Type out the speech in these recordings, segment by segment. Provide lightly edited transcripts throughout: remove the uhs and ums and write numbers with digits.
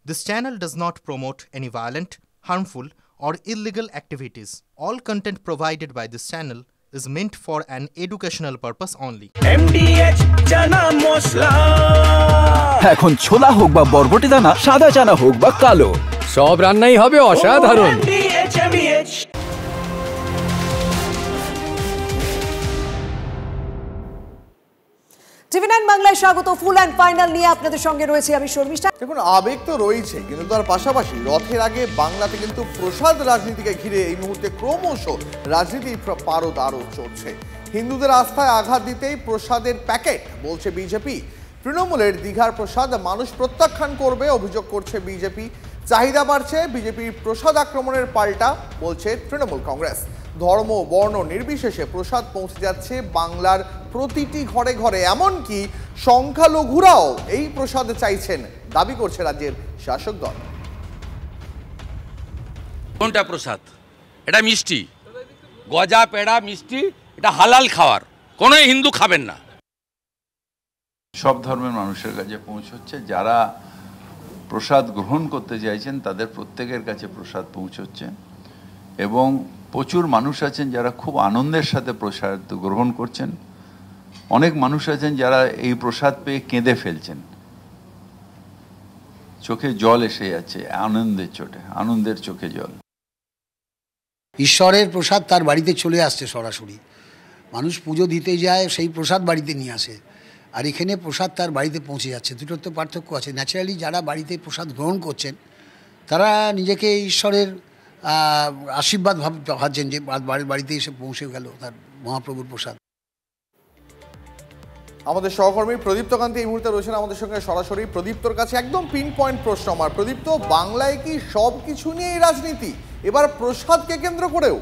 This channel does not promote any violent, harmful, or illegal activities. All content provided by this channel is meant for an educational purpose only. MDH chana masala এখন ছোলা হোক বা বরবটি দানা, সাদা চানা হোক বা কালো, সব রান্নাই হবে অসাধারণ। MDH TV9 বাংলায় স্বাগত। ফুল অ্যান্ড ফাইনাল নিয়ে আপনাদের সঙ্গে রয়েছে আমি শর্মিষ্ঠা। দেখুন, আবেগ তো রয়েছে, কিন্তু তার পাশাপাশি রথের আগে বাংলাতে কিন্তু প্রসাদ রাজনীতিকে ঘিরে এই মুহূর্তে ক্রমশ রাজনীতির পারদ আরও চলছে। হিন্দুদের আস্থায় আঘাত দিতেই প্রসাদের প্যাকেট বলছে বিজেপি। তৃণমূলের দীঘার প্রসাদ মানুষ প্রত্যাখ্যান করবে অভিযোগ করছে বিজেপি। চাহিদা বাড়ছে, বিজেপির প্রসাদ আক্রমণের পাল্টা বলছে তৃণমূল কংগ্রেস। ধর্ম বর্ণ নির্বিশেষে প্রসাদ পৌঁছে যাচ্ছে বাংলার প্রতিটি ঘরে ঘরে, এমনকি সংখ্যালঘুরাও এই প্রসাদ চাইছেন, দাবি করছে রাজ্যের শাসক দল। কোনটা প্রসাদ? এটা মিষ্টি, গজা পেড়া মিষ্টি, এটা হালাল খাওয়ার, কোনো হিন্দু খাবেন না। সব ধর্মের মানুষের কাছে পৌঁছচ্ছে, যারা প্রসাদ গ্রহণ করতে চাইছেন তাদের প্রত্যেকের কাছে প্রসাদ পৌঁছচ্ছে, এবং প্রচুর মানুষ আছেন যারা খুব আনন্দের সাথে প্রসাদ গ্রহণ করছেন। অনেক মানুষ আছেন যারা এই প্রসাদ পেয়ে কেঁদে ফেলছেন, চোখে জল এসে যাচ্ছে আনন্দের চোখে জল। ঈশ্বরের প্রসাদ তার বাড়িতে চলে আসছে সরাসরি। মানুষ পুজো দিতে যায়, সেই প্রসাদ বাড়িতে নিয়ে আসে, আর এখানে প্রসাদ তার বাড়িতে পৌঁছে যাচ্ছে। দুটোর তো পার্থক্য আছে। ন্যাচারালি যারা বাড়িতে প্রসাদ গ্রহণ করছেন তারা নিজেকে ঈশ্বরের আশীর্বাদ ভাবছেন যে বাড়িতে এসে পৌঁছে গেল তার মহাপ্রভুর প্রসাদ। আমাদের সহকর্মী প্রদীপ্ত কান্তি এই মুহূর্তে রয়েছেন আমাদের সঙ্গে সরাসরি। প্রদীপ্তর কাছে একদম পিন পয়েন্ট প্রশ্ন আমার। প্রদীপ্ত, বাংলায় কি সব কিছু নিয়ে রাজনীতি, এবার প্রসাদকে কেন্দ্র করেও?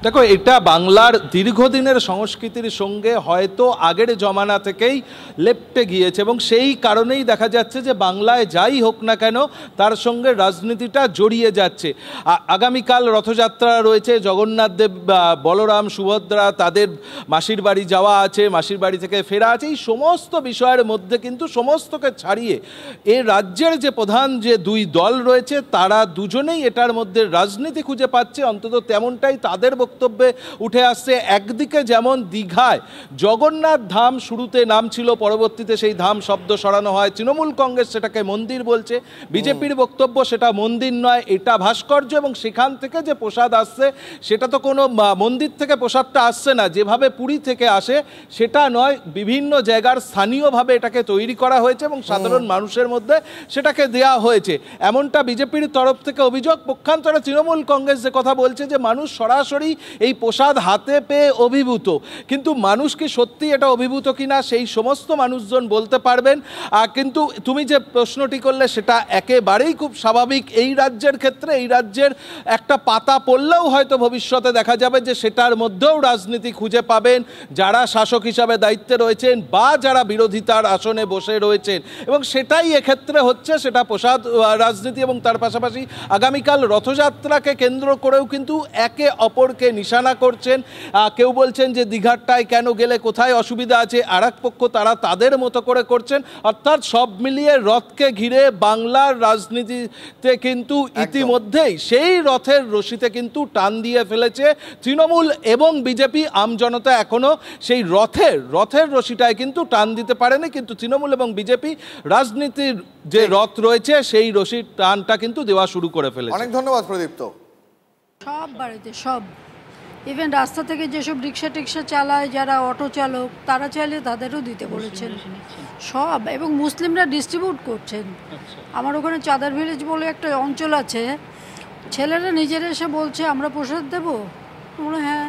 দেখো, এটা বাংলার দীর্ঘদিনের সংস্কৃতির সঙ্গে হয়তো আগের জমানা থেকেই লেপ্টে গিয়েছে, এবং সেই কারণেই দেখা যাচ্ছে যে বাংলায় যাই হোক না কেন তার সঙ্গে রাজনীতিটা জড়িয়ে যাচ্ছে। আগামীকাল রথযাত্রা রয়েছে, জগন্নাথ দেব, বলরাম, সুভদ্রা তাদের মাসির বাড়ি যাওয়া আছে, মাসির বাড়ি থেকে ফেরা আছে। এই সমস্ত বিষয়ের মধ্যে কিন্তু সমস্তকে ছাড়িয়ে এই রাজ্যের যে প্রধান যে দুই দল রয়েছে তারা দুজনেই এটার মধ্যে রাজনীতি খুঁজে পাচ্ছে, অন্তত তেমনটাই তাদের বক্তব্যে উঠে আসছে। একদিকে যেমন দীঘায় জগন্নাথ ধাম শুরুতে নাম ছিল, পরবর্তীতে সেই ধাম শব্দ সরানো হয়। তৃণমূল কংগ্রেস সেটাকে মন্দির বলছে, বিজেপির বক্তব্য সেটা মন্দির নয়, এটা ভাস্কর্য, এবং সেখান থেকে যে প্রসাদ আসছে সেটা তো কোনো মন্দির থেকে প্রসাদটা আসছে না, যেভাবে পুরী থেকে আসে সেটা নয়, বিভিন্ন জায়গার স্থানীয়ভাবে এটাকে তৈরি করা হয়েছে এবং সাধারণ মানুষের মধ্যে সেটাকে দেয়া হয়েছে, এমনটা বিজেপির তরফ থেকে অভিযোগ। পক্ষান্তরে তৃণমূল কংগ্রেস যে কথা বলছে যে মানুষ সরাসরি এই প্রসাদ হাতে পেয়ে অভিভূত, কিন্তু মানুষ কি সত্যি এটা অভিভূত কিনা সেই সমস্ত মানুষজন বলতে পারবেন। কিন্তু তুমি যে প্রশ্নটি করলে সেটা একেবারেই খুব স্বাভাবিক। এই রাজ্যের ক্ষেত্রে এই রাজ্যের একটা পাতা পড়লেও হয়তো ভবিষ্যতে দেখা যাবে যে সেটার মধ্যেও রাজনীতি খুঁজে পাবেন যারা শাসক হিসাবে দায়িত্বে রয়েছেন বা যারা বিরোধিতার আসনে বসে রয়েছেন, এবং সেটাই এক্ষেত্রে হচ্ছে, সেটা প্রসাদ রাজনীতি। এবং তার পাশাপাশি আগামীকাল রথযাত্রাকে কেন্দ্র করেও কিন্তু একে অপরকে নিশানা করছেন। কেউ বলছেন যে দীঘাটায় কেন গেলে কোথায় অসুবিধা আছে, আর এক পক্ষ তারা তাদের মতো করে করছেন। অর্থাৎ সব মিলিয়ে রথকে ঘিরে বাংলার রাজনীতিতে কিন্তু ইতিমধ্যেই সেই রথের রশিতে কিন্তু টান দিয়ে ফেলেছে তৃণমূল এবং বিজেপি। আমজনতা এখনো সেই রথের রশিটায় কিন্তু টান দিতে পারেনি, কিন্তু তৃণমূল এবং বিজেপি রাজনীতির যে রথ রয়েছে সেই রশির টানটা কিন্তু দেওয়া শুরু করে ফেলেছে। অনেক ধন্যবাদ প্রদীপ্ত। সব বাড়িতে সব, ইভেন রাস্তা থেকে যেসব রিক্সা টিক্সা চালায়, যারা অটো চালক, তারা চাইলে তাদেরও দিতে বলেছেন সব, এবং মুসলিমরা ডিস্ট্রিবিউট করছেন। আমার ওখানে চাঁদার ভিলেজ বলে একটা অঞ্চল আছে, ছেলেরা নিজেরা এসে বলছে আমরা প্রসাদ দেবো। আমরা হ্যাঁ,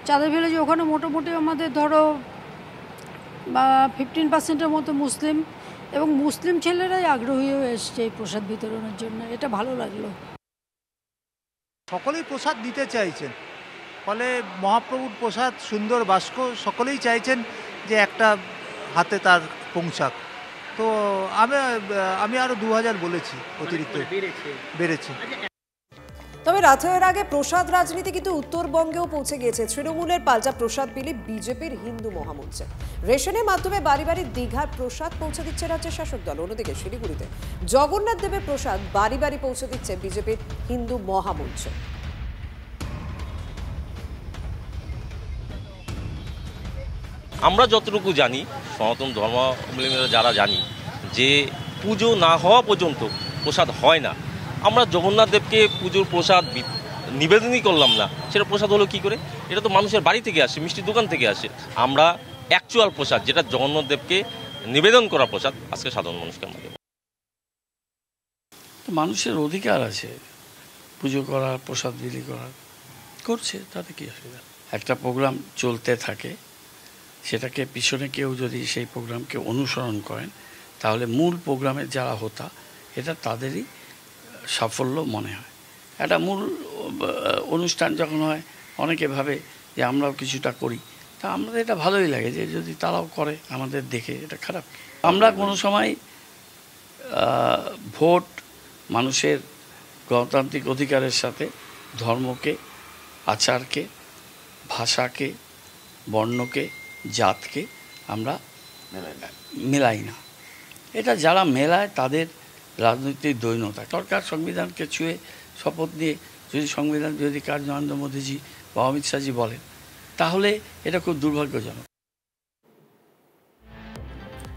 চাঁদার ভিলেজে ওখানে মোটামুটি আমাদের ধরো 15% মতো মুসলিম, এবং মুসলিম ছেলেরাই আগ্রহী হয়ে এসছে এই প্রসাদ বিতরণের জন্য। এটা ভালো লাগলো। সকলেই প্রসাদ দিতে চাইছেন, ফলে মহাপ্রভুর প্রসাদ সুন্দর বাস্ক, সকলেই চাইছেন যে একটা হাতে তার পৌঁছাক। তো আমি আরও 2000 বলেছি, অতিরিক্ত বেড়েছে। তবে রথের আগে প্রসাদ রাজনীতি কিন্তু উত্তরবঙ্গেও পৌঁছে গিয়েছে। তৃণমূলের পাল্টা প্রসাদ বিলি বিজেপির হিন্দু মহামঞ্চে। রেশনের মাধ্যমে বাড়ি বাড়ি দীঘার প্রসাদ পৌঁছে দিচ্ছে রাজ্যের শাসক দল। অন্যদিকে শিলিগুড়িতে জগন্নাথ দেবের প্রসাদ বাড়ি বাড়ি পৌঁছে দিচ্ছে বিজেপির হিন্দু মহামঞ্চ। আমরা যতটুকু জানি, সনাতন ধর্মাবলম্বীরা যারা জানি, যে পুজো না হওয়া পর্যন্ত প্রসাদ হয় না। আমরা জগন্নাথ দেবকে পুজোর প্রসাদ নিবেদনই করলাম না, সেটা প্রসাদ হলো কী করে? এটা তো মানুষের বাড়ি থেকে আসে, মিষ্টির দোকান থেকে আসে। আমরা অ্যাকচুয়াল প্রসাদ, যেটা জগন্নাথ দেবকে নিবেদন করা প্রসাদ, আজকে সাধারণ মানুষকে আমরা দেব। মানুষের অধিকার আছে পুজো করার, প্রসাদ বিলি করার, করছে, তাতে কী অসুবিধা? একটা প্রোগ্রাম চলতে থাকে, সেটাকে পিছনে কেউ যদি সেই প্রোগ্রামকে অনুসরণ করেন, তাহলে মূল প্রোগ্রামের যারা হোতা, এটা তাদেরই সাফল্য মনে হয়। একটা মূল অনুষ্ঠান যখন হয়, অনেকে ভাবে যে আমরাও কিছুটা করি, তা আমাদের এটা ভালোই লাগে যে যদি তারাও করে আমাদের দেখে, এটা খারাপ। আমরা কোনো সময় ভোট, মানুষের গণতান্ত্রিক অধিকারের সাথে ধর্মকে, আচারকে, ভাষাকে, বর্ণকে, জাতকে আমরা মেলাই না। এটা যারা মেলায় তাদের রাজনৈতিক দৈন্যতা। সরকার সংবিধানকে ছুঁয়ে শপথ নিয়ে যদি সংবিধান বিরোধী কাজ নরেন্দ্র মোদীজি বা অমিত শাহজি বলেন, তাহলে এটা খুব দুর্ভাগ্যজনক।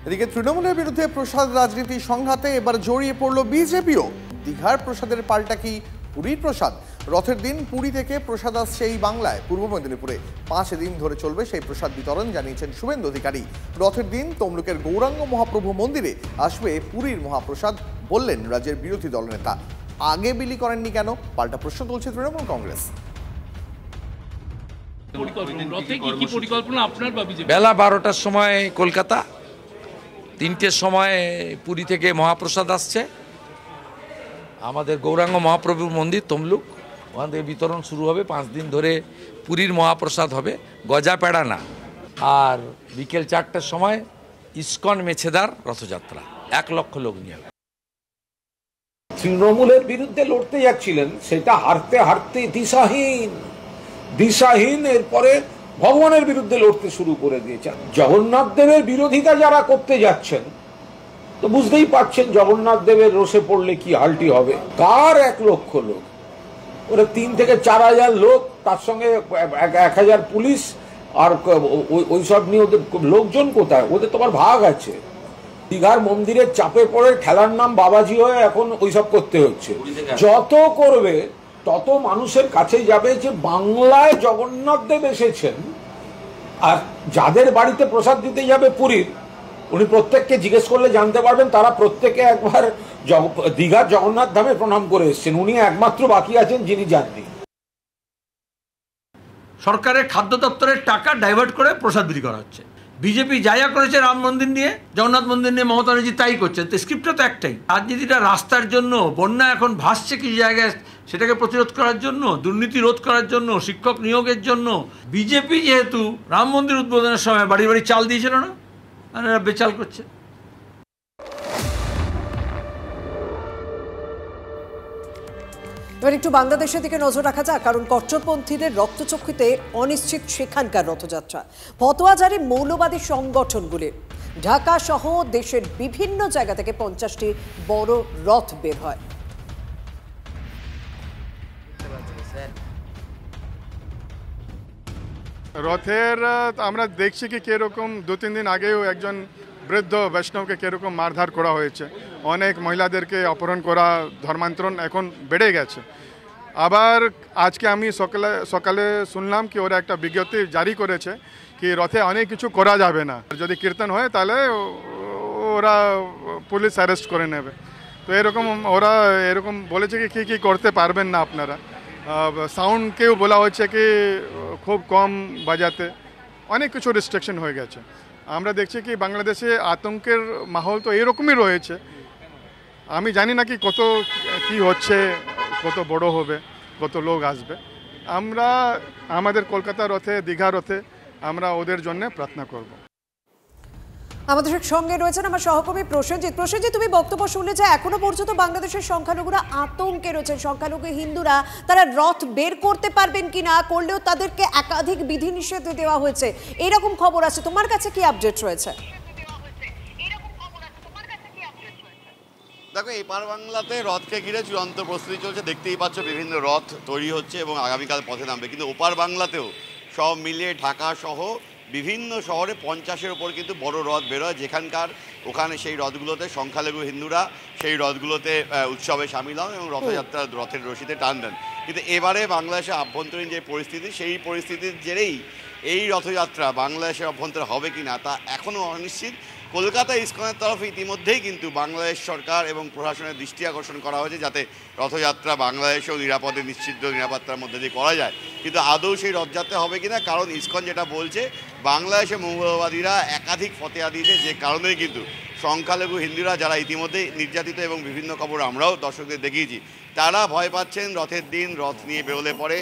এদিকে তৃণমূলের বিরুদ্ধে প্রসাদ রাজনীতি সংঘাতে এবার জড়িয়ে পড়ল বিজেপিও। দীঘার প্রসাদের পাল্টা কি পুরীর প্রসাদ? রথের দিন পুরী থেকে প্রসাদ আসছে এই বাংলায়, পূর্ব মেদিনীপুরে 5 দিন ধরে চলবে সেই প্রসাদ বিতরণ, জানিয়েছেন শুভেন্দু অধিকারী। রথের দিন তমলুকের গৌরাঙ্গ মহাপ্রভু মন্দিরে আসবে পুরীর মহাপ্রসাদ, বললেন রাজ্যের বিরোধী দলনেতা। আগে বিলি করেননি কেন, পাল্টা প্রশ্ন তুলছে তৃণমূল কংগ্রেস। বেলা 12টার সময় কলকাতা, 3টের সময় পুরী থেকে মহাপ্রসাদ আসছে। আমাদের গৌরাঙ্গ মহাপ্রভুর মন্দির তমলুক, ওখান থেকে বিতরণ শুরু হবে। 5 দিন ধরে পুরীর মহাপ্রসাদ হবে, গজা পেড়া না। আর বিকেল 4টার সময় ইস্কন মেছেদার রথযাত্রা, 1 লক্ষ লোক নিয়ে হবে। তৃণমূলের বিরুদ্ধে লড়তে যাচ্ছিলেন, সেটা হারতে হারতে দিশাহীন এরপরে ভগবানের বিরুদ্ধে লড়তে শুরু করে দিয়েছেন। জগন্নাথ দেবের বিরোধিতা যারা করতে যাচ্ছেন, তো বুঝতেই পারছেন জগন্নাথ দেবের রোষে পড়লে কি হালটি হবে। কার 1 লক্ষ লোক? ওরা 3 থেকে 4 হাজার লোক, তার সঙ্গে 1000 পুলিশ, আর ওইসব নিয়ে ওদের লোকজন কোথায়? ওদের তোমার ভাগ আছে। দীঘার মন্দিরের চাপে পড়ে ঠেলার নাম বাবাজি হয়ে এখন ওইসব করতে হচ্ছে। যত করবে তত মানুষের কাছে যাবে যে বাংলায় জগন্নাথ দেব এসেছেন। আর যাদের বাড়িতে প্রসাদ দিতে যাবে পুরীর, উনি প্রত্যেককে জিজ্ঞেস করলে জানতে পারবেন তারা প্রত্যেকে একবার দীঘার জগন্নাথ ধামে প্রণাম করে এসেছেন। উনি একমাত্র বাকি আছেন যিনি জাননি। সরকারের খাদ্য দপ্তরের টাকা ডাইভার্ট করে প্রসাদ বিলি করা হচ্ছে। বিজেপি যা যা করেছে রাম মন্দির নিয়ে, জগন্নাথ মন্দির নিয়ে মমতা ব্যানার্জি তাই করছেন। তো স্ক্রিপ্টটা তো একটাই, রাজনীতিটা রাস্তার জন্য। বন্যা এখন ভাসছে কিছু জায়গায়, সেটাকে প্রতিরোধ করার জন্য, দুর্নীতি রোধ করার জন্য, শিক্ষক নিয়োগের জন্য। বিজেপি যেহেতু রাম মন্দির উদ্বোধনের সময় বাড়ি বাড়ি চাল দিয়েছিল না, আর এরা বেচাল করছে। এবার একটু বাংলাদেশের দিকে নজর রাখা যাক, কারণ কট্টরপন্থীদের রক্তচক্ষুতে অনিশ্চিত সেখানকার রথযাত্রা। ফতোয়া জারি মৌলবাদী সংগঠনগুলির। ঢাকা সহ দেশের বিভিন্ন জায়গা থেকে 50টি বড় রথ বের হয়। রথের আমরা দেখছি কি কিরকম 2-3 দিন আগেও একজন বৃদ্ধ বৈষ্ণবকে কিরকম মারধর করা হয়েছে। অনেক মহিলাদেরকে অপহরণ করা, ধর্মান্তরণ এখন বেড়ে গেছে। আবার আজকে আমি সকালে শুনলাম কি ওরা একটা বিজ্ঞপ্তি জারি করেছে কি রথে অনেক কিছু করা যাবে না, যদি কীর্তন হয় তাহলে ওরা পুলিশ অ্যারেস্ট করে নেবে। তো ওরা এরকম বলেছে কি কি করতে পারবেন না আপনারা। সাউন্ডকেও বলা হচ্ছে কি খুব কম বাজাতে, অনেক কিছু রেস্ট্রিকশন হয়ে গেছে। আমরা দেখছি কি বাংলাদেশে আতঙ্কের মাহল তো এরকমই রয়েছে। আমি জানি না কি কত কি হচ্ছে, কত বড় হবে, কত লোক আসবে। আমরা আমাদের কলকাতা রথে, দীঘা রথে আমরা ওদের জন্য প্রার্থনা করব। আমাদের সঙ্গে রয়েছেন আমার সহকর্মী প্রসেনজিৎ। প্রসেনজিৎ, তুমি বক্তব্য শুনলে যে এখনো পর্যন্ত বাংলাদেশের সংখ্যালঘুরা আতঙ্কে রয়েছেন, সংখ্যালঘু হিন্দুরা তারা রথ বের করতে পারবেন কিনা, করলেও তাদেরকে একাধিক বিধিনিষেধ দেওয়া হয়েছে, এরকম খবর আছে। তোমার কাছে কি আপডেট রয়েছে? দেখো, এপার বাংলাতে রথকে ঘিরে চূড়ান্ত প্রস্তুতি চলছে, দেখতেই পাচ্ছ বিভিন্ন রথ তৈরি হচ্ছে এবং আগামীকাল পথে নামবে। কিন্তু ওপার বাংলাতেও সব মিলিয়ে ঢাকা সহ বিভিন্ন শহরে 50-এর ওপর কিন্তু বড় রথ বেরোয়, ওখানে সেই রথগুলোতে সংখ্যালঘু হিন্দুরা সেই রথগুলোতে উৎসবে সামিল হন এবং রথের রশিতে টান দেন। কিন্তু এবারে বাংলাদেশের আভ্যন্তরীণ যে পরিস্থিতি, সেই পরিস্থিতির জেরেই এই রথযাত্রা বাংলাদেশের অভ্যন্তরে হবে কি না তা এখনও অনিশ্চিত। কলকাতা ইসকনের তরফে ইতিমধ্যেই কিন্তু বাংলাদেশ সরকার এবং প্রশাসনের দৃষ্টি আকর্ষণ করা হয়েছে যাতে রথযাত্রা বাংলাদেশেও নিরাপদে নিশ্চিত নিরাপত্তার মধ্যে দিয়ে করা যায়। কিন্তু আদৌ সেই রথযাত্রা হবে কিনা, কারণ ইসকন যেটা বলছে বাংলাদেশে মৌলবাদীরা একাধিক ফতেয়া দিয়েছে, যে কারণেই কিন্তু সংখ্যালঘু হিন্দুরা যারা ইতিমধ্যেই নির্যাতিত এবং বিভিন্ন খবর আমরাও দর্শকদের দেখিয়েছি, তারা ভয় পাচ্ছেন রথের দিন রথ নিয়ে বেরোলে পরে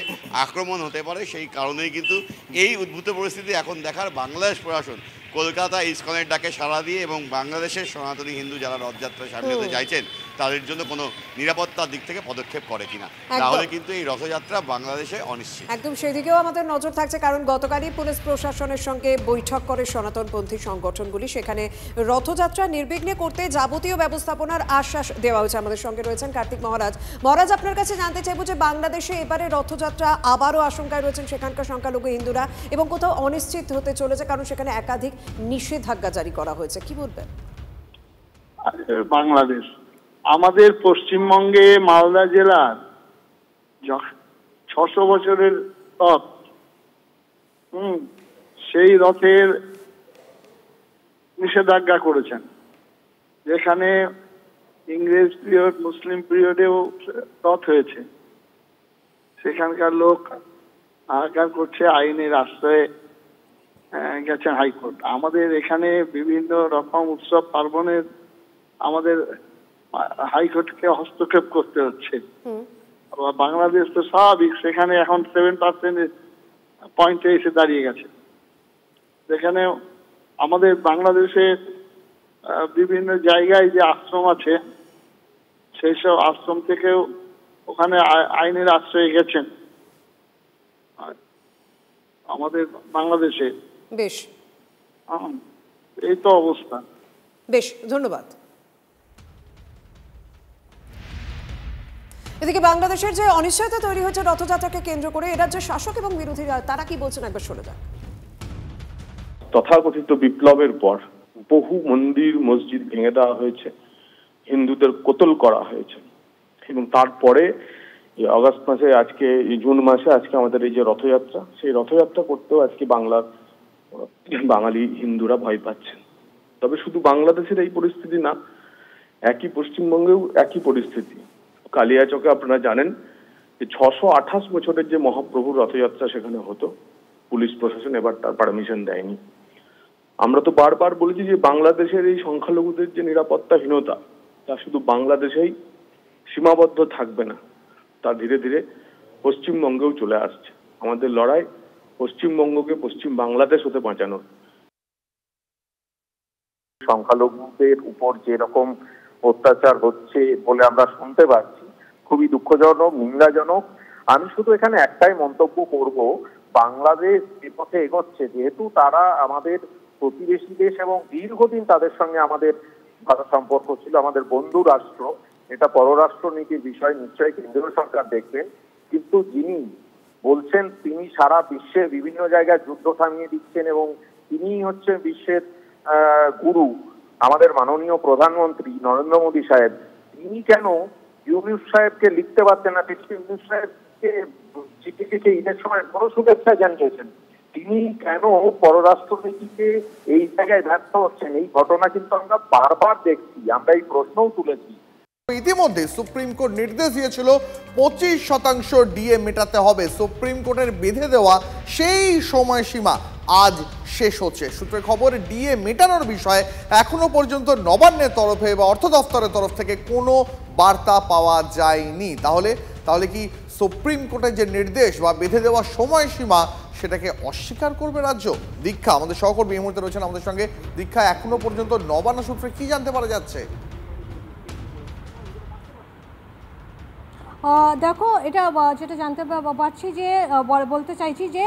আক্রমণ হতে পারে। সেই কারণেই কিন্তু এই উদ্ভূত পরিস্থিতি এখন দেখার বাংলাদেশ প্রশাসন কলকাতা ইসকনের ডাকে সাড়া দিয়ে এবং বাংলাদেশের সনাতনী হিন্দু যারা রথযাত্রায় সামিল হতে চাইছেন তাদের জন্য কোনো নিরাপত্তার দিক থেকে পদক্ষেপ করে কিনা, তাহলে কিন্তু এই রথযাত্রা বাংলাদেশে অনিশ্চিত। একদম সেদিকেও আমাদের নজর থাকছে, কারণ গতকালই পুলিশ প্রশাসনের সঙ্গে বৈঠক করে সনাতনপন্থী সংগঠনগুলি, সেখানে রথযাত্রা নির্বিঘ্নে করতে যাবতীয় ব্যবস্থাপনার আশ্বাস দেওয়া হয়েছে। আমাদের সঙ্গে রয়েছেন কার্তিক মহারাজ। মহারাজ, আপনার কাছে জানতে চাইব যে বাংলাদেশে এবারে রথযাত্রা আবারও আশঙ্কায় রয়েছেন সেখানকার সংখ্যালঘু হিন্দুরা এবং কোথাও অনিশ্চিত হতে চলেছে, কারণ সেখানে একাধিক নিষেধাজ্ঞা জারি করা হয়েছে, কি বলবেন? বাংলাদেশ আমাদের পশ্চিমবঙ্গে মালদা জেলার 600 বছরের রথ, সেই রথের নিষেধাজ্ঞা করেছেন, যেখানে ইংরেজ পিরিয়ড মুসলিম পিরিয়ডেও রথ হয়েছে। সেখানকার লোক হাহাকার করছে, আইনের আশ্রয়ে গেছেন হাইকোর্ট। আমাদের এখানে বিভিন্ন রকম উৎসব পার্বণের আমাদের হাইকোর্টকে হস্তক্ষেপ করতে হচ্ছে। বাংলাদেশ তো স্বাভাবিক, সেখানে এখন 7% পয়েন্টে এসে দাঁড়িয়ে গেছে। যেখানে আমাদের বাংলাদেশে বিভিন্ন জায়গায় যে আশ্রম আছে, সেই সব আশ্রম থেকেও ওখানে আইনের আশ্রয়ে গেছেন আমাদের বাংলাদেশে। বেশ, এই তো অবস্থা। বেশ, ধন্যবাদ। এদিকে বাংলাদেশের যে অনিশ্চয়তা তৈরি হচ্ছে রথযাত্রাকে কেন্দ্র করে, এ রাজ্যের শাসক এবং বিরোধীরা তারা কি বলছেন একবার শুনে যাক। তথাকথিত বিপ্লবের পর বহু মন্দির মসজিদ ভেঙে দেওয়া হয়েছে, হিন্দুদের কতল করা হয়েছে, এবং তারপরে আগস্ট মাসে আজকে জুন মাসে আজকে আমাদের এই যে রথযাত্রা, সেই রথযাত্রা করতেও আজকে বাঙালি হিন্দুরা ভয় পাচ্ছেন। তবে শুধু বাংলাদেশের এই পরিস্থিতি না, একই পশ্চিমবঙ্গেও একই পরিস্থিতি। কালিয়াচকে আপনারা জানেন যে 628 বছরের যে মহাপ্রভুর রথযাত্রা সেখানে হতো, পুলিশ প্রশাসন এবার তার পারমিশন দেয়নি। আমরা তো বারবার বলেছি যে বাংলাদেশের এই সংখ্যালঘুদের যে নিরাপত্তাহীনতা তা শুধু বাংলাদেশেই সীমাবদ্ধ থাকবে না, তা ধীরে ধীরে পশ্চিমবঙ্গেও চলে আসছে। আমাদের লড়াই পশ্চিমবঙ্গকে পশ্চিম বাংলাদেশ হতে বাঁচানোর। সংখ্যালঘুদের উপর যেরকম অত্যাচার হচ্ছে বলে আমরা শুনতে পাচ্ছি, খুবই দুঃখজনক, নিন্দাজনক। আমি শুধু এখানে একটাই মন্তব্য করব, বাংলাদেশ যে পথে এগোচ্ছে, যেহেতু তারা আমাদের প্রতিবেশী দেশ এবং দীর্ঘদিন তাদের সঙ্গে আমাদের ভালো সম্পর্ক ছিল, আমাদের বন্ধু রাষ্ট্র, এটা পররাষ্ট্র নীতির বিষয়, নিশ্চয়ই কেন্দ্রীয় সরকার দেখবেন। কিন্তু যিনি বলছেন তিনি সারা বিশ্বে বিভিন্ন জায়গায় যুদ্ধ থামিয়ে দিচ্ছেন এবং তিনি হচ্ছে বিশ্বের গুরু, আমাদের মাননীয় প্রধানমন্ত্রী নরেন্দ্র মোদী সাহেব, তিনি কেন ইউনূস সাহেবকে লিখতে পারতেন না? ইউনূস সাহেবকে চিঠি লিখে ঈদের সময় বড় শুভেচ্ছা জানিয়েছেন, তিনি কেন পররাষ্ট্রনীতিকে এই জায়গায় ব্যর্থ হচ্ছেন? এই ঘটনা কিন্তু আমরা বারবার দেখছি, আমরা এই প্রশ্নও তুলেছি। ইতিমধ্যে সুপ্রিম কোর্ট নির্দেশ দিয়েছিল 25% ডিএ মেটাতে হবে। সুপ্রিম কোর্টের বেঁধে দেওয়া সেই সময়সীমা আজ শেষ হচ্ছে। সূত্রের খবর, ডিএ মেটানোর বিষয়ে এখনো পর্যন্ত নবান্নের তরফে বা অর্থ দফতরের তরফ থেকে কোনো বার্তা পাওয়া যায়নি। তাহলে কি সুপ্রিম কোর্টের যে নির্দেশ বা বেঁধে দেওয়া সময়সীমা সেটাকে অস্বীকার করবে রাজ্য? দীক্ষা আমাদের সহকর্মী এই মুহূর্তে রয়েছেন আমাদের সঙ্গে। দীক্ষা, এখনো পর্যন্ত নবান্ন সূত্রে কি জানতে পারা যাচ্ছে? দেখো, এটা যেটা জানতে পারছি যে বলতে চাইছি যে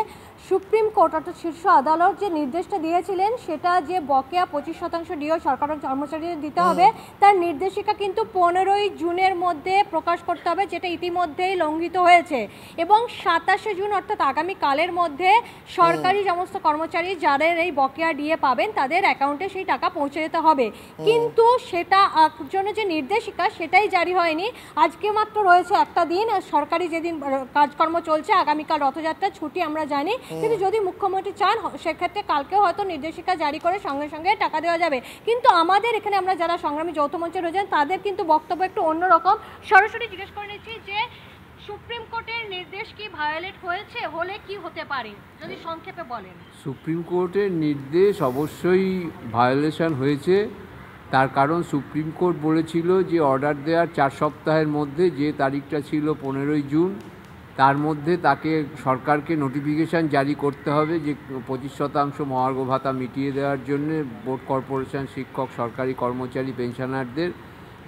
সুপ্রিম কোর্ট অর্থাৎ শীর্ষ আদালত যে নির্দেশটা দিয়েছিলেন সেটা যে বকেয়া 25% ডিও সরকারি কর্মচারীদের দিতে হবে, তার নির্দেশিকা কিন্তু 15ই জুনের মধ্যে প্রকাশ করতে হবে, যেটা ইতিমধ্যেই লঙ্ঘিত হয়েছে। এবং 27শে জুন অর্থাৎ আগামীকালের মধ্যে সরকারি সমস্ত কর্মচারী যাদের এই বকেয়া ডিএ পাবেন তাদের অ্যাকাউন্টে সেই টাকা পৌঁছে যেতে হবে। কিন্তু সেটা জন্য যে নির্দেশিকা সেটাই জারি হয়নি। আজকে মাত্র রয়েছে একটা দিন, সরকারি যেদিন কাজকর্ম চলছে, আগামীকাল রথযাত্রা ছুটি আমরা জানি, কিন্তু যদি মুখ্যমন্ত্রী চান সেক্ষেত্রে কালকেও হয়তো নির্দেশিকা জারি করে সঙ্গে সঙ্গে টাকা দেওয়া যাবে। কিন্তু আমাদের এখানে আমরা যারা সংগ্রামী যৌথ মঞ্চে রয়েছেন তাদের কিন্তু বক্তব্য একটু অন্যরকম। সরাসরি জিজ্ঞেস করে নিচ্ছি যে সুপ্রিম কোর্টের নির্দেশ কি ভায়োলেট হয়েছে, হলে কি হতে পারে, যদি সংক্ষেপে বলেন। সুপ্রিম কোর্টের নির্দেশ অবশ্যই ভায়োলেশন হয়েছে। তার কারণ সুপ্রিম কোর্ট বলেছিল যে অর্ডার দেওয়ার 4 সপ্তাহের মধ্যে, যে তারিখটা ছিল 15ই জুন, তার মধ্যে তাকে সরকারকে নোটিফিকেশান জারি করতে হবে যে 25% মহার্ঘ ভাতা মিটিয়ে দেওয়ার জন্য বোর্ড কর্পোরেশন, শিক্ষক, সরকারি কর্মচারী, পেনশনারদের,